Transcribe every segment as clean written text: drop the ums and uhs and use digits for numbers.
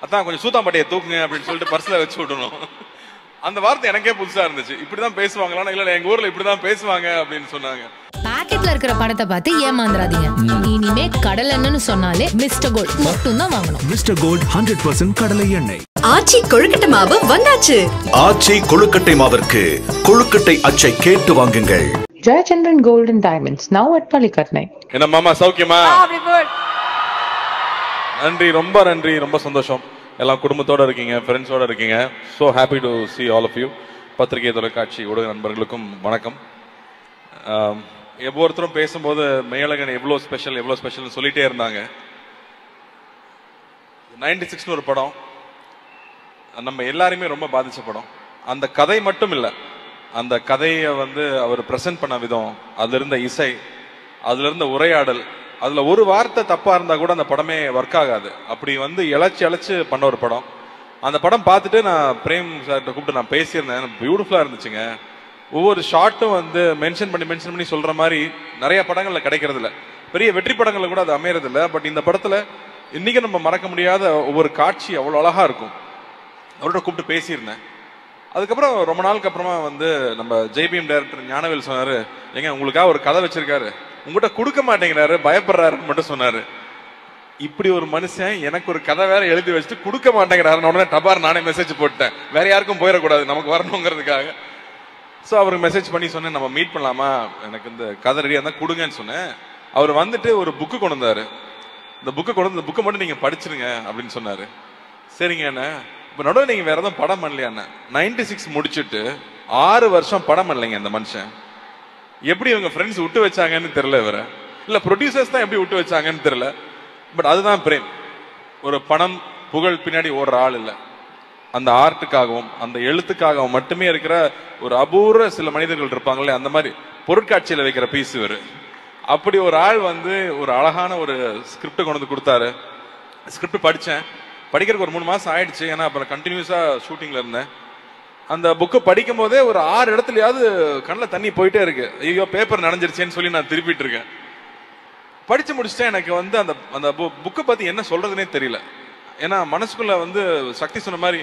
அதான் கொஞ்சம் சூத்தாம்பட்டையை தூக்குங்க அப்படின்னு சொல்லிட்டு பர்ஸ்ல வச்சு விடணும். அந்த வார்த்தை எனக்கே புதுசா இருந்துச்சு. இப்படிதான் பேசுவாங்களா? இல்ல எங்க ஊர்ல இப்படிதான் பேசுவாங்க அப்படின்னு சொன்னாங்க. பாக்கெட்ல இருக்கிற பணத்தை பார்த்து ஏமாந்துறாதீங்க. இனிமே கடலை எண்ணெய்னு சொன்னாலே மிஸ்டர் கோல்ட் மட்டும் தான் வாங்கணும். மிஸ்டர் கோல்ட் 100% கடலை எண்ணெய். ஆச்சி கொழுக்கட்டை மாவு வந்தாச்சு. ஆச்சி கொழுக்கட்டை மாவிற்கு கொழுக்கட்டை அச்சை கேட்டு வாங்குங்கள். Jayachandran Gold and Diamonds, now at Palikatnai. என்ன மாமா சௌக்கியமா? நன்றி, ரொம்ப நன்றி, ரொம்ப சந்தோஷம். எல்லாம் குடும்பத்தோட இருக்கீங்க, ஃப்ரெண்ட்ஸோட இருக்கீங்க. So happy to see all of you. பத்திரிகை, தொலைக்காட்சி ஊடக நண்பர்களுக்கும் வணக்கம். ஒவ்வொருத்தரும் பேசும்போது மேலகன் எவ்வளோ ஸ்பெஷல்னு சொல்லிட்டே இருந்தாங்க. 96 ஒரு படம் நம்ம எல்லாருமே ரொம்ப பாதிச்ச படம். அந்த கதை மட்டும் இல்லை, அந்த கதையை அவர் பிரசன்ட் பண்ண விதம், அதுல இருந்த இசை, அதுல இருந்த உரையாடல், அதுல ஒரு வார்த்தை தப்பா இருந்தா கூட அந்த படமே ஒர்க் ஆகாது. அப்படி இழைச்சு பண்ண ஒரு படம். அந்த படம் பார்த்துட்டு நான் பிரேம் சார்கிட்ட கூப்பிட்டு நான் பேசியிருந்தேன். பியூட்டிஃபுல்லா இருந்துச்சுங்க. ஒவ்வொரு ஷார்ட்டும் மென்ஷன் பண்ணி சொல்ற மாதிரி நிறைய படங்கள்ல கிடைக்கிறது இல்லை. பெரிய வெற்றி படங்கள்ல கூட அது அமையறது இல்லை. பட் இந்த படத்துல இன்னைக்கு நம்ம மறக்க முடியாத ஒவ்வொரு காட்சி அவ்வளவு அழகா இருக்கும். அவர்கிட்ட கூப்பிட்டு பேசியிருந்தேன். அதுக்கப்புறம் ரொம்ப நாளுக்கு அப்புறமா நம்ம ஜெய்பீம் டைரக்டர் ஞானவேல் சொன்னாரு, எங்க உங்களுக்காக ஒரு கதை வச்சிருக்காரு, உங்ககிட்ட கொடுக்க மாட்டேங்கிறாரு, பயப்படுறாருன்னு மட்டும் சொன்னாரு. இப்படி ஒரு மனுஷன் எனக்கு ஒரு கதை வேற எழுதி வச்சுட்டு கொடுக்க மாட்டேங்கிறாருன்னு உடனே டபார் நானே மெசேஜ் போட்டேன். வேற யாருக்கும் போயிடக்கூடாது, நமக்கு வரணுங்கிறதுக்காக. ஸோ அவருக்கு மெசேஜ் பண்ணி சொன்னேன், நம்ம மீட் பண்ணலாமா, எனக்கு இந்த கதை ரெடியாக இருந்தால் கொடுங்கன்னு சொன்னேன். அவர் ஒரு புக்கு கொண்டு வந்தாரு. இந்த புக்கை மட்டும் நீங்க படிச்சிருங்க அப்படின்னு சொன்னாரு. சரிங்க அண்ணா. இப்ப நடுவில் நீங்க வேற எதுவும் படம் பண்ணலையா? 96 முடிச்சுட்டு 6 வருஷம் படம் பண்ணலைங்க இந்த மனுஷன். எப்படி இவங்க ஃப்ரெண்ட்ஸ் விட்டு வச்சாங்கன்னு தெரியல, இவர இல்ல ப்ரொடியூசர்ஸ் தான் எப்படி விட்டு வச்சாங்கன்னு தெரியல. பட் அதுதான் பிரேம். ஒரு பணம் புகழ் பின்னாடி ஓடுற ஆள் இல்லை, அந்த ஆர்ட்டுக்காகவும் அந்த எழுத்துக்காகவும் மட்டுமே இருக்கிற ஒரு அபூர்வ சில மனிதர்கள் இருப்பாங்களே, அந்த மாதிரி பொருட்காட்சியில வைக்கிற பீஸ் இவரு. அப்படி ஒரு ஆள் ஒரு அழகான ஒரு ஸ்கிரிப்ட் கொண்டு கொடுத்தாரு. ஸ்கிரிப்ட் படிக்கிறதுக்கு ஒரு 3 மாசம் ஆயிடுச்சு. ஏன்னா அப்புறம் கண்டினியூஸா ஷூட்டிங்ல இருந்தேன். அந்த புக்கை படிக்கும் போதே ஒரு 6 இடத்துலயாவது கண்ணில் தண்ணி போயிட்டே இருக்கு. ஐயோ பேப்பர் நனைஞ்சிருச்சேன்னு சொல்லி நான் திருப்பிட்டு இருக்கேன். படிச்சு முடிச்சுட்டேன். எனக்கு அந்த புக்கை பத்தி என்ன சொல்றதுனே தெரியல. ஏன்னா மனசுக்குள்ள சக்தி சொன்ன மாதிரி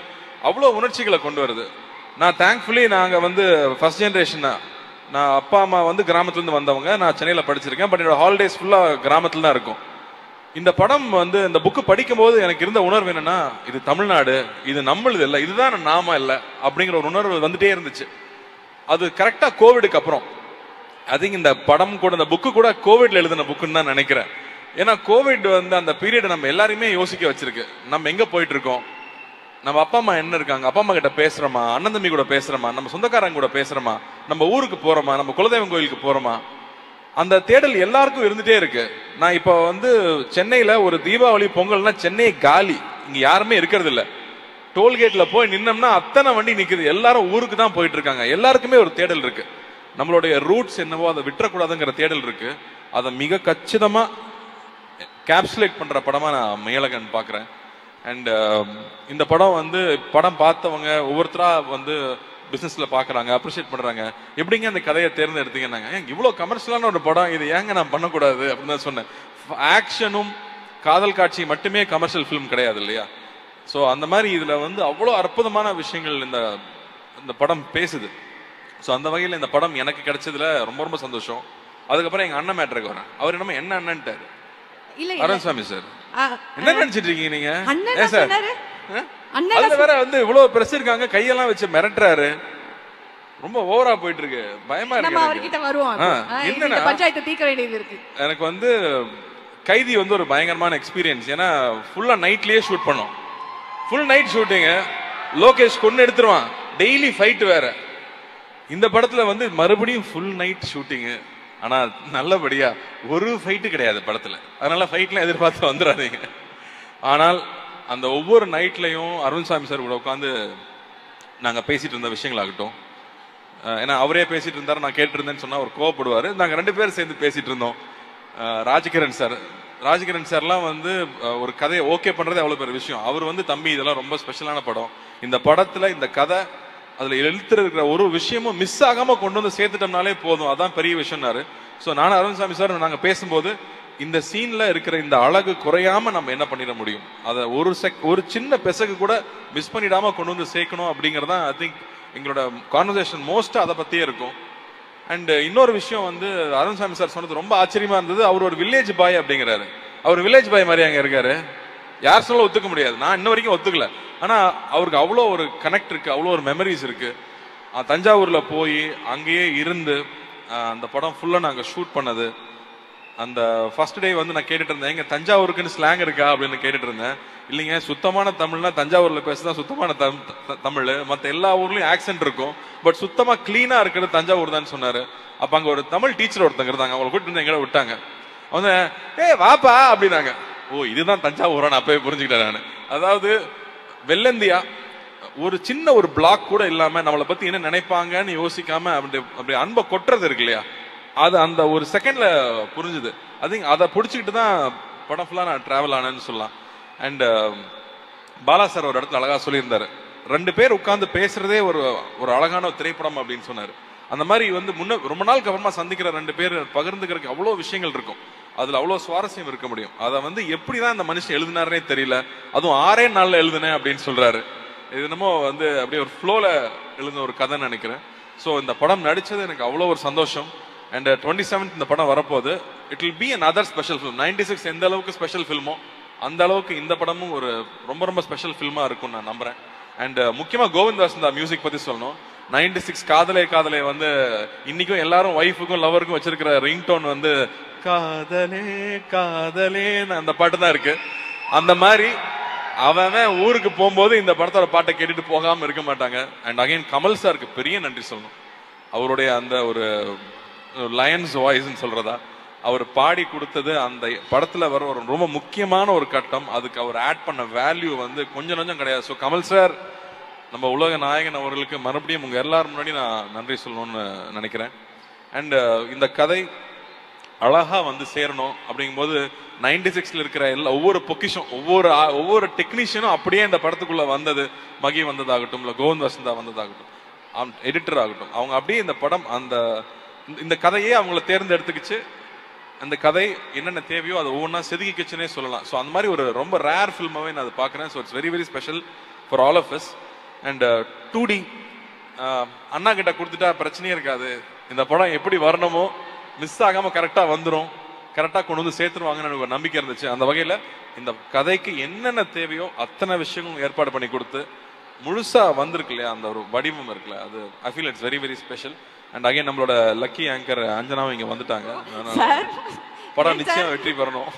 அவ்வளோ உணர்ச்சிகளை கொண்டு வருது. நான் தேங்க்ஃபுல்லி நாங்க ஃபர்ஸ்ட் ஜெனரேஷன் தான். நான் அப்பா அம்மா கிராமத்துல இருந்து வந்தவங்க. நான் சென்னையில படிச்சிருக்கேன். பட் என்னோட ஹாலிடேஸ் ஃபுல்லா கிராமத்துல தான் இருக்கும். இந்த படம் இந்த புக்கு படிக்கும் போது எனக்கு இருந்த உணர்வு என்னன்னா, இது தமிழ்நாடு, இது நம்மளுது இல்லை, இதுதான் நாம இல்லை அப்படிங்கிற ஒரு உணர்வு வந்துட்டே இருந்துச்சு. அது கரெக்டா கோவிடுக்கு அப்புறம். அது இந்த படம் கூட இந்த புக்கு கூட கோவிட்ல எழுதின புக்குன்னு தான் நினைக்கிறேன். ஏன்னா கோவிட் அந்த பீரியட் நம்ம எல்லாருமே யோசிக்க வச்சிருக்கு. நம்ம எங்க போயிட்டு இருக்கோம், நம்ம அப்பா அம்மா என்ன இருக்காங்க, அப்பா அம்மா கிட்ட பேசுறோமா, அண்ணன் தம்பி கூட பேசுறோமா, நம்ம சொந்தக்காரங்க கூட பேசுறோமா, நம்ம ஊருக்கு போறோமா, நம்ம குலதெய்வம் கோயிலுக்கு போறோமா, அந்த தேடல் எல்லாருக்கும் இருந்துட்டே இருக்கு. நான் இப்போ சென்னையில ஒரு தீபாவளி பொங்கல்னா சென்னை காலி, இங்க யாருமே இருக்கிறது இல்ல. டோல்கேட்ல போய் நின்னோம்னா அத்தனை வண்டி நிக்குது. எல்லாரும் ஊருக்கு தான் போயிட்டு இருக்காங்க. எல்லாருக்குமே ஒரு தேடல் இருக்கு. நம்மளுடைய ரூட்ஸ் என்னவோ அதை விட்டுறக்கூடாதுங்கிற தேடல் இருக்கு. அதை மிக கச்சிதமா கேப்சுலேட் பண்ற படமா நான் மேலகன் பாக்குறேன். அண்ட் இந்த படம் படம் பார்த்தவங்க ஒவ்வொருத்தரா பிசினஸ்ல பாக்குறாங்க, அப்ரிஷியேட் பண்றாங்க. எப்படிங்க அந்த கதையை தேர்ந்தெடுத்தீங்கன்னாங்க, இவ்வளவு கமர்ஷியலான ஒரு படம், இது ஏங்க நான் பண்ணக்கூடாது அப்படின்னு தான் சொன்னேன். ஆக்ஷனும் காதல் காட்சி மட்டுமே கமர்ஷியல் ஃபிலிம் கிடையாது இல்லையா? ஸோ அந்த மாதிரி இதுல அவ்வளோ அற்புதமான விஷயங்கள் இந்த படம் பேசுது. ஸோ அந்த வகையில் இந்த படம் எனக்கு கிடைச்சதுல ரொம்ப ரொம்ப சந்தோஷம். அதுக்கப்புறம் எங்க அண்ணன் மேட்டருக்கு வரேன். அவர் என்னமோ என்ன அண்ணன்ட்டாரு, அருண்சாமி சார் என்ன நினைச்சிட்டு இருக்கீங்க நீங்க? அதுல வேற இவ்வளவு பிரஸ் இருக்காங்க, கையெல்லாம் வச்சு மிரட்டுறாரு. ரொம்ப ஓவரா போயிட்டு இருக்கு, பயமா இருக்கு. எனக்கு கைதி ஒரு பயங்கரமான எக்ஸ்பீரியன்ஸ். ஏன்னா ஃபுல்லா நைட்லயே ஷூட் பண்ணோம். Full night shooting. லோகேஷ் கொண்டு எடுத்துருவான், டெய்லி ஃபைட் வேற. இந்த படத்துல மறுபடியும் ஃபுல் நைட் ஷூட்டிங். ஆனா நல்லபடியா ஒரு ஃபைட்டு கிடையாது படத்துல. அதனால ஃபைட்லாம் எதிர்பார்த்து வந்துடாதீங்க. ஆனால் அந்த ஒவ்வொரு நைட்லையும் அருண்சாமி சார் கூட உட்காந்து நாங்க பேசிட்டு இருந்த விஷயங்களாகட்டும், ஏன்னா அவரே பேசிட்டு இருந்தாரு, நான் கேட்டிருந்தேன்னு சொன்னா அவர் கோவப்படுவாரு. நாங்க 2 பேரும் சேர்ந்து பேசிட்டு இருந்தோம். ராஜகிரண் சார்லாம் ஒரு கதையை ஓகே பண்றது அவ்வளவு பெரிய விஷயம். அவர் தம்பி இதெல்லாம் ரொம்ப ஸ்பெஷலான படம். இந்த படத்துல இந்த கதை அதுல எழுத்துருக்கிற ஒரு விஷயமும் மிஸ் ஆகாம கொண்டு சேர்த்துட்டோம்னாலே போதும், அதான் பெரிய விஷயம்னாரு. ஸோ நானும் அருண்சாமி சார் நாங்க பேசும்போது இந்த சீன்ல இருக்கிற இந்த அழகு குறையாம நம்ம என்ன பண்ணிட முடியும், அதை ஒரு சின்ன பெசகு கூட மிஸ் பண்ணிடாம கொண்டு வந்து சேர்க்கணும் அப்படிங்கறத ஐ திங்க் எங்களோட கான்வர்சேஷன் மோஸ்ட் அதை பத்தியே இருக்கும். அண்ட் இன்னொரு விஷயம் வந்து அருண்சாமி சார் சொன்னது ரொம்ப ஆச்சரியமா இருந்தது. அவர் ஒரு வில்லேஜ் பாய் அப்படிங்கிறாரு. அவர் வில்லேஜ் பாய் மாதிரி அங்க இருக்காரு. யார் சொல்ல ஒத்துக்க முடியாது, நான் இன்ன வரைக்கும் ஒத்துக்கல. ஆனா அவருக்கு அவ்வளோ ஒரு கனெக்ட் இருக்கு, அவ்வளோ ஒரு மெமரிஸ் இருக்கு. தஞ்சாவூர்ல போய் அங்கேயே இருந்து அந்த படம் ஃபுல்லா நாங்க ஷூட் பண்ணது. அந்த ஃபர்ஸ்ட் டே வந்து நான் கேட்டுட்டு இருந்தேன், எங்க தஞ்சாவூருக்குன்னு ஸ்லாங் இருக்கா அப்படின்னு கேட்டுட்டு இருந்தேன். இல்லைங்க, சுத்தமான தமிழ்னா தஞ்சாவூர்ல பேசுதான் சுத்தமான தமிழ், மற்ற எல்லா ஊர்லயும் ஆக்சென்ட் இருக்கும், பட் சுத்தமா கிளீனா இருக்கிறது தஞ்சாவூர் தான் சொன்னாரு. அப்ப அங்க ஒரு தமிழ் டீச்சர் ஒருத்தங்க இருந்தாங்க, அவங்களை கூட்டிட்டு வந்து எங்களை விட்டாங்க. அவங்க வாப்பா அப்படின்னாங்க. ஓ இதுதான் தஞ்சாவூரா, நான் அப்பவே புரிஞ்சுக்கிட்டேன் நான். அதாவது வெள்ளந்தியா ஒரு சின்ன ஒரு பிளாக் கூட இல்லாம நம்மளை பத்தி என்ன நினைப்பாங்கன்னு யோசிக்காம அப்படி அன்பை கொட்டுறது இருக்கு இல்லையா, அது அந்த ஒரு செகண்ட்ல புரிஞ்சுது. அதை பிடிச்சிக்கிட்டு தான் படம் ஃபுல்லா நான் டிராவல் ஆனேன்னு சொல்லலாம். அண்ட் பாலா சார் ஒரு இடத்துல அழகா சொல்லியிருந்தாரு, 2 பேர் உட்கார்ந்து பேசுறதே ஒரு அழகான திரைப்படம் அப்படின்னு சொன்னாரு. அந்த மாதிரி வந்து ரொம்ப நாளுக்கு அப்புறமா சந்திக்கிற 2 பேர் பகிர்ந்துக்கிறதுக்கு அவ்வளோ விஷயங்கள் இருக்கும், அதுல அவ்வளவு சுவாரஸ்யம் இருக்க முடியும். அதை வந்து எப்படிதான் இந்த மனுஷன் எழுதினாருனே தெரியல, அதுவும் 6 நாள்ல எழுதுனேன் அப்படின்னு சொல்றாரு. இது என்னமோ வந்து அப்படியே ஒரு ஃப்ளோல எழுதின ஒரு கதைன்னு நினைக்கிறேன். ஸோ இந்த படம் நடிச்சது எனக்கு அவ்வளோ ஒரு சந்தோஷம். அண்ட் 27th இந்த படம் வரப்போகுது. It will be another special film. 96 எந்த அளவுக்கு ஸ்பெஷல் ஃபில்மோ அந்த அளவுக்கு இந்த படமும் ஒரு ரொம்ப ரொம்ப ஸ்பெஷல் ஃபில்மா இருக்கும்னு நான் நம்புறேன். அண்ட் முக்கியமா கோவிந்த் வசந்தா மியூசிக் பத்தி சொல்லணும். 96 காதலே காதலே வந்து இன்னைக்கும் எல்லாரும் ஒய்ஃபுக்கும் லவருக்கும் வச்சிருக்கிற ரிங்டோன் வந்து காதலே காதலேன்னு அந்த பாட்டு தான் இருக்கு. அந்த மாதிரி அவன் ஊருக்கு போகும்போது இந்த படத்தோட பாட்டை கேட்டுட்டு போகாம இருக்க மாட்டாங்க. அண்ட் அகைன் கமல் சாருக்கு பெரிய நன்றி சொல்லணும். அவருடைய அந்த ஒரு லயன்ஸ் வாய்ஸ்ன்னு சொல்றதா, அவர் பாடி கொடுத்தது அந்த படத்துல வர ஒரு ரொம்ப முக்கியமான ஒரு கட்டம். அதுக்கு அவர் ஆட் பண்ண வேல்யூ வந்து கொஞ்சம் கிடையாது. ஸோ கமல் சார், நம்ம உலக நாயகன் அவர்களுக்கு மறுபடியும் உங்க எல்லாரும் முன்னாடி நான் நன்றி சொல்லணும்னு நினைக்கிறேன். அண்ட் இந்த கதை அழகா வந்து சேரணும் அப்படிங்கும்போது 96ல இருக்கிற ஒவ்வொரு பொக்கிஷம், ஒவ்வொரு டெக்னீஷியனும் அப்படியே இந்த படத்துக்குள்ள வந்தது. மகி வந்ததாகட்டும், இல்ல கோவிந்த் வசந்தா வந்ததாகட்டும், எடிட்டர் ஆகட்டும், அவங்க அப்படியே இந்த படம் இந்த கதையே அவங்கள தேர்ந்தெடுத்துக்கிச்சு. அந்த கதை என்னென்ன தேவையோ அதை ஒவ்வொன்றா செதுக்கிச்சுன்னே சொல்லலாம். ஸோ அந்த மாதிரி ஒரு ரொம்ப ரேர் ஃபில்மாவே நான் அதை பார்க்குறேன். So it's very very special for all of us. And 2D அண்ணா கிட்ட கொடுத்துட்டா பிரச்சனையே இருக்காது. இந்த படம் எப்படி வரணுமோ மிஸ் ஆகாம கரெக்டா வந்துடும், கரெக்டா கொண்டு வந்து சேர்த்துருவாங்கன்னு எனக்கு ஒரு நம்பிக்கை இருந்துச்சு. அந்த வகையில இந்த கதைக்கு என்னென்ன தேவையோ அத்தனை விஷயங்களும் ஏற்பாடு பண்ணி கொடுத்து முழுசா வந்திருக்கு இல்லையா, அந்த ஒரு வடிவம் இருக்குல்ல, அது I feel it's very very special. And again நம்மளோட லக்கி ஆங்கர் அஞ்சனாவும் இங்க வந்துட்டாங்க. படம் நிச்சயம் வெற்றி பெறணும்.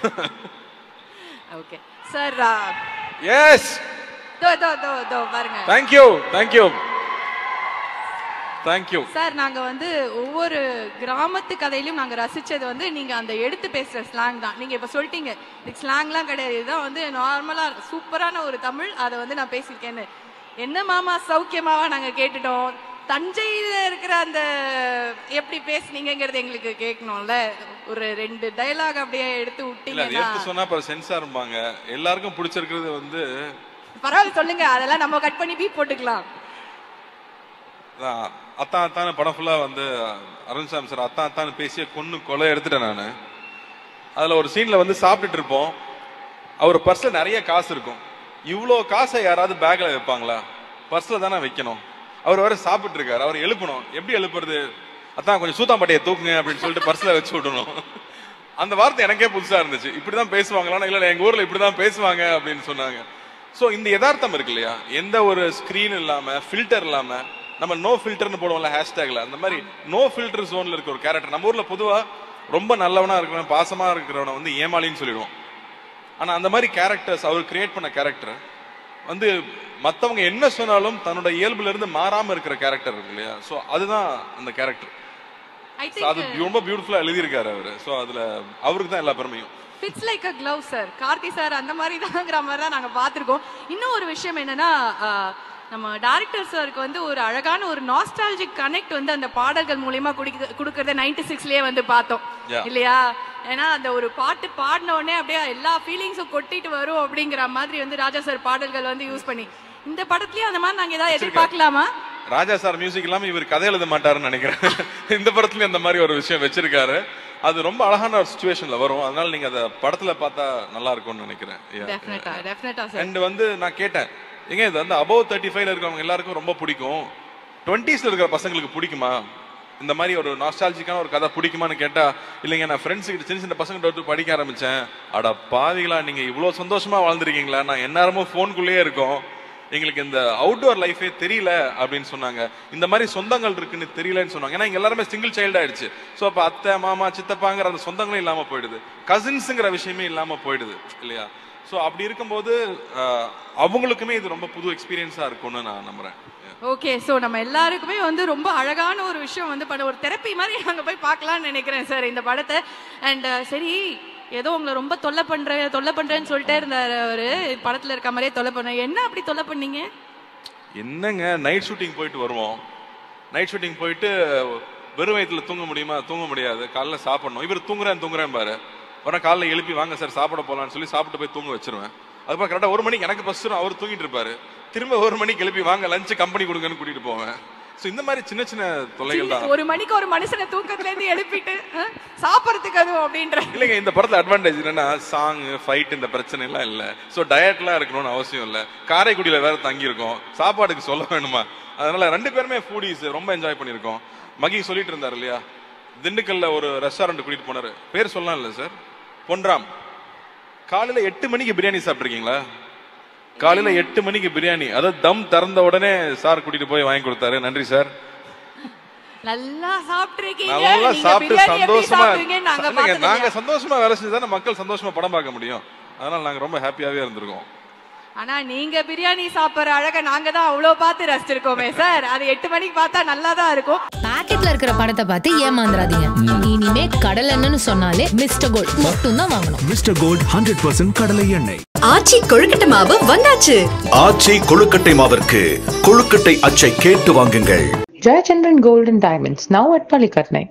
Okay sir. எஸ், பாருங்க. Thank you thank you thank you sir. நாங்க வந்து ஒவ்வொரு கிராமத்து கதையிலும் நாங்க ரசிச்சது வந்து நீங்க அந்த எடுத்து பேசுற ஸ்லாங் தான். நீங்க இப்ப சொல்லிட்டீங்க இதுக்கு ஸ்லாங்லாம் கிடையாது, இதுதான் வந்து நார்மலா சூப்பரான ஒரு தமிழ், அதை வந்து நான் பேசியிருக்கேன்னு. என்ன மாமா சௌக்கியமாவா நாங்க கேட்டுட்டோம். தஞ்சையில இருக்கிற அந்த எப்படி பேசுனீங்கிறது எங்களுக்கு கேட்கணும்ல. ஒரு 2 டயலாக் அப்படியே எடுத்து விட்டீங்கன்னா சொன்னா சென்சார்பாங்க. எல்லாருக்கும் பிடிச்சிருக்கிறது வந்து பரவாயில்ல சொல்லுங்க, அதெல்லாம் நம்ம கட் பண்ணி பீப் போட்டுக்கலாம். அத்தான படம் ஃபுல்லா வந்து அருண்சாமி சார் அத்தான்னு பேசிய கொலை எடுத்துட்டேன் நான். அதுல ஒரு சீன்ல வந்து சாப்பிட்டுட்டு இருப்போம், அவர் பர்ஸ்ல நிறைய காசு இருக்கும். இவ்வளோ காசை யாராவது பேக்ல வைப்பாங்களா? பர்ஸ்ல தானே வைக்கணும். அவர் வர சாப்பிட்டு இருக்காரு, அவர் எழுப்பணும். எப்படி எழுப்புறது? அதான் கொஞ்சம் சூத்தாம்பட்டியை தூக்குங்க அப்படின்னு சொல்லிட்டு பர்ஸ்ல வச்சு விடணும். அந்த வார்த்தை எனக்கே புதுசா இருந்துச்சு. இப்படிதான் பேசுவாங்களா? இல்ல எங்க ஊர்ல இப்படிதான் பேசுவாங்க அப்படின்னு சொன்னாங்க. சோ இந்த யதார்த்தம் இருக்கு இல்லையா, எந்த ஒரு ஸ்கிரீன் இல்லாம ஃபில்டர் இல்லாம நம்ம நோ ஃபில்டர்னு போடுவோம்ல ஹேஷ்டேக்ல, அந்த மாதிரி நோ ஃபில்டர் ஜோன்ல இருக்க ஒரு கேரக்டர். நம்ம ஊர்ல பொதுவா ரொம்ப நல்லவனா இருக்கிறவன் பாசமா இருக்கிறவனை வந்து ஏமாளின்னு சொல்லிடுவோம். ஆனா அந்த மாதிரி கேரக்டர்ஸ் அவர் கிரியேட் பண்ண கேரக்டர் வந்து மத்தவங்க என்ன சொன்னாலும் தன்னோட இயல்புல இருந்து மாறாம இருக்கிற கேரக்டர் இருக்கு இல்லையா. சோ அதுதான் அந்த கேரக்டர். அது ரொம்ப பியூட்டிஃபுல்லா எழுதியிருக்காரு அவரு. சோ அதுல அவருக்கு தான் எல்லா பெருமையும். Fits like a glove sir. Karthi sir அந்த மாதிரி தான்ங்கிற மாதிரி தான் நாங்க பாத்துருக்கோம். இன்னும் ஒரு விஷயம் என்னன்னா, நம்ம டைரக்டர் சாருக்கு வந்து ஒரு அழகான ஒரு நாஸ்டாலஜிக் கனெக்ட் வந்து அந்த பாடல்கள் மூலமா கொடுக்கறத 96லயே வந்து பார்த்தோம் இல்லையா. ஏன்னா அந்த ஒரு பாட்டு பாடின உடனே அப்படியே எல்லா ஃபீலிங்ஸும் கொட்டிட்டு வரும் அப்படிங்கிற மாதிரி வந்து ராஜா சார் பாடல்கள் வந்து யூஸ் பண்ணி இந்த படத்துலயும் அந்த மாதிரி நாங்க ஏதாவது எதிர்பார்க்கலாமா? ராஜா சார் மியூசிக் இல்லாம இவர் கதை எழுத மாட்டாருன்னு நினைக்கிறேன். இந்த படத்துலயும் அந்த மாதிரி ஒரு விஷயம் வச்சிருக்காரு. அது ரொம்ப அழகான ஒரு சிச்சுவேஷன்ல வரும். அதனால நீங்க அத படத்துல பார்த்தா நல்லா இருக்கும்னு நினைக்கிறேன். அண்ட் வந்து நான் கேட்டேன், ஏங்க இது வந்து அபவ் 35ல இருக்கவங்க எல்லாருக்கும் ரொம்ப பிடிக்கும், 20ஸ்ல இருக்கிற பசங்களுக்கு பிடிக்குமா, இந்த மாதிரி ஒரு நாஸ்டாலஜிக்கான ஒரு கதை பிடிக்குமான்னு கேட்டா, இல்லைங்க நான் ஃப்ரெண்ட்ஸ் கிட்ட சின்ன சின்ன பசங்க படிக்க ஆரம்பிச்சேன். அட பாவிகளா, நீங்க இவ்வளவு சந்தோஷமா வாழ்ந்துருக்கீங்களா, நான் எந்நேரமும் போனுக்குள்ளேயே இருக்கோம், எங்களுக்கு இந்த அவுட்டோர் லைஃபே தெரியல அப்படின்னு சொன்னாங்க. இந்த மாதிரி சொந்தங்கள் இருக்குன்னு தெரியலன்னு சொன்னாங்க. ஏன்னா இங்க எல்லாருமே சிங்கிள் சைல்ட் ஆயிடுச்சு. ஸோ அப்ப அத்தை மாமா சித்தப்பாங்கிற அந்த சொந்தங்களும் இல்லாம போயிடுது, கசின்ஸுங்கிற விஷயமே இல்லாம போயிடுது இல்லையா? ஸோ அப்படி இருக்கும்போது அவங்களுக்குமே இது ரொம்ப புது எக்ஸ்பீரியன்ஸா இருக்கும்னு நான் நம்புறேன். ஓகே, ஸோ நம்ம எல்லாருக்குமே வந்து ரொம்ப அழகான ஒரு விஷயம் வந்து பண்ண ஒரு தெரப்பி மாதிரி அங்கே போய் பார்க்கலாம்னு நினைக்கிறேன் சார் இந்த படத்தை. அண்ட் சரி, ஏதோ உங்களை ரொம்ப தொல்லை பண்றேன்னு சொல்லிட்டே இருந்தாரு அவரு, படத்துல இருக்க மாதிரியே தொல்லை பண்ண. என்ன அப்படி தொல்லை பண்ணீங்க? என்னங்க, நைட் ஷூட்டிங் போயிட்டு வருவோம். நைட் ஷூட்டிங் போயிட்டு வெறும் வயிற்றுல தூங்க முடியுமா? தூங்க முடியாது. காலைல சாப்பிடணும். இவர் தூங்குறேன் பாரு, உடனே காலைல எழுப்பி வாங்க சார் சாப்பிட போலான்னு சொல்லி சாப்பிட்டு போய் தூங்க வச்சிருவேன். அதுக்கப்புறம் கரெக்டா 1 மணிக்கு எனக்கு பஸ் வரும், அவர் தூங்கிட்டு இருப்பாரு. திரும்ப 1 மணிக்கு எழுப்பி வாங்க லஞ்ச் கம்பெனி கொடுங்கன்னு கூட்டிட்டு போவேன். ஸோ இந்த மாதிரி சின்ன சின்ன தொல்லைகள் தான். 1 மணிக்கு ஒரு மனுஷனை தூக்கத்துல இருந்து எழுப்பிட்டு சாப்பிடறதுக்கு அதுவும் அப்படின்ற. இல்லைங்க, இந்த படத்துல அட்வான்டேஜ் என்னன்னா சாங் ஃபைட் இந்த பிரச்சனை எல்லாம் இல்ல. ஸோ டயட்லாம் இருக்கணும்னு அவசியம் இல்ல. காரைக்குடியில வேற தங்கி இருக்கோம், சாப்பாடுக்கு சொல்ல வேணுமா? அதனால 2 பேருமே ஃபூடிஸ் ரொம்ப என்ஜாய் பண்ணிருக்கோம். மகி சொல்லிட்டு இருந்தாரு இல்லையா, திண்டுக்கல்ல ஒரு ரெஸ்டாரண்ட் கூட்டிட்டு போனாரு, பேர் சொல்லலாம் இல்ல சார், பொன்ராம். காலையில 8 மணிக்கு பிரியாணி சாப்பிட்டுருக்கீங்களா? காலையில 8 மணிக்கு பிரியாணி, அதாவது தம் திறந்த உடனே சார் கூட்டிட்டு போய் வாங்கி கொடுத்தாரு. நன்றி சார். நல்லா சாப்பிட்டுருக்கீங்க. நல்லா சாப்பிட்டு சந்தோஷமா, நாங்க சந்தோஷமா வேலை செஞ்சுதானே மக்கள் சந்தோஷமா படம் பார்க்க முடியும். அதனால நாங்க ரொம்ப ஹாப்பியாவே இருந்திருக்கோம். ஆனா நீங்க பிரியாணி சாப்பிடுற அழக நாங்க தான் அவ்வளவு பார்த்து ரசிச்சிருக்கோமே சார். அது 8 மணிக்கு பார்த்தா நல்லா தான் இருக்கும். பாக்கெட்ல இருக்கிற படத்தை பார்த்து ஏமாந்துராதீங்க. இனிமே கடல் எண்ணெய்னு சொன்னாலே மிஸ்டர் கோல்ட் மட்டும் தான் வாங்கணும். மிஸ்டர் கோல்ட் 100% கடலை எண்ணெய். ஆச்சி கொழுக்கட்டை மாவு வந்தாச்சு. ஆச்சி கொழுக்கட்டை மாவிற்கு கொழுக்கட்டை அச்சை கேட்டு வாங்குங்கள். Jayachandran Gold and Diamonds, now at Palikatnai.